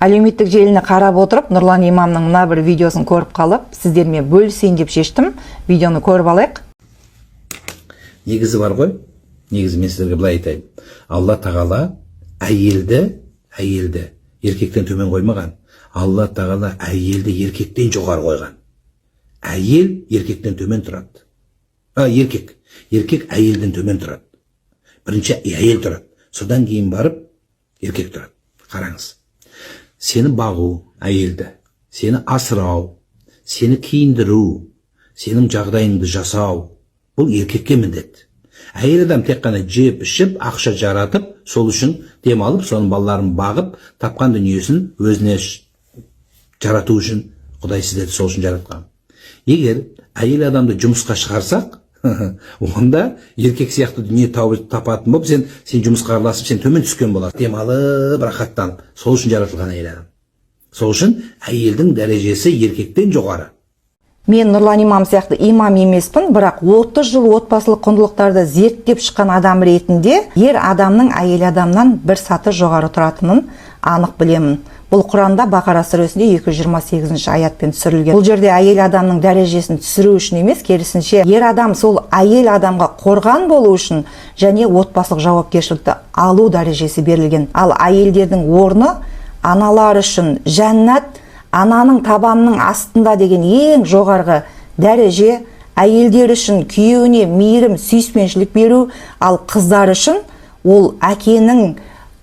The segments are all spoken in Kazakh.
Әлеуметтік желіні қарап отырып, Нұрлан имамның мына бір видеосын көріп қалып, сіздермен бөлісейін деп шештім. Видеоны көріп алайық. Негізі бар ғой? Негізі мен сіздерге былай айтайын. Алла тағала әйелді еркектен төмен қоймаған. Алла тағала әйелді еркектен жоғары қойған. Әйел еркектен төмен тұрады. Еркек әйелден төмен тұрады. Бірінші әйел тұрады. Содан кейін барып еркек тұрады. Қараңыз. Сені бағу әйелді, сені асырау, сені киіндіру, сенің жағдайыңды жасау, бұл еркекке міндет. Әйел адам тек қана жеп, ішіп, ақша жаратып, сол үшін демалып, соның балаларын бағып, тапқан дүниесін өзіне жарату үшін Құдай сіздерді сол үшін жаратқан. Егер әйел адамды жұмысқа шығарсақ, онда еркек сияқты дүние тапатын болып, сен жұмысқа араласып, сен төмен түскен боласың. Демалып, рахаттанып, сол үшін жаратылған әйел адам. Сол үшін әйелдің дәрежесі еркектен жоғары. Мен Нұрлан имам сияқты имам емеспін, бірақ 30 жыл отбасылық құндылықтарды зерттеп шыққан адам ретінде ер адамның әйел адамнан бір саты жоғары тұратынын анық білемін. Бұл Құранда Бақара сүресінде 228 аятпен түсірілген. Бұл жерде әйел адамның дәрежесін түсіру үшін емес, керісінше ер адам сол әйел адамға қорған болу үшін және отбасылық жауапкершілікті алу дәрежесі берілген. Ал әйелдердің орны аналар үшін жәннат, ананың табанының астында деген ең жоғарғы дәреже, әйелдер үшін күйеуіне мейірім, сүйіспеншілік беру, ал қыздар үшін ол әкенің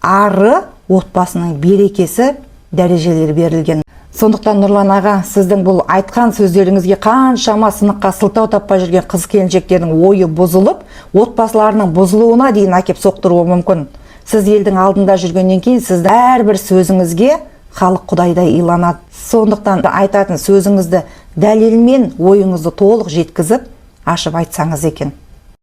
ары, отбасының берекесі дәрежелер берілген. Сондықтан Нұрлан аға, сіздің бұл айтқан сөздеріңізге қаншама сыныққа сылтау таппай жүрген қыз келіншектердің ойы бұзылып, отбасыларының бұзылуына дейін әкеп соқтыруы мүмкін. Сіз елдің алдында жүргеннен кейін сізді әрбір сөзіңізге халық Құдайдай иланады. Сондықтан айтатын сөзіңізді дәлелмен ойыңызды толық жеткізіп, ашып айтсаңыз екен.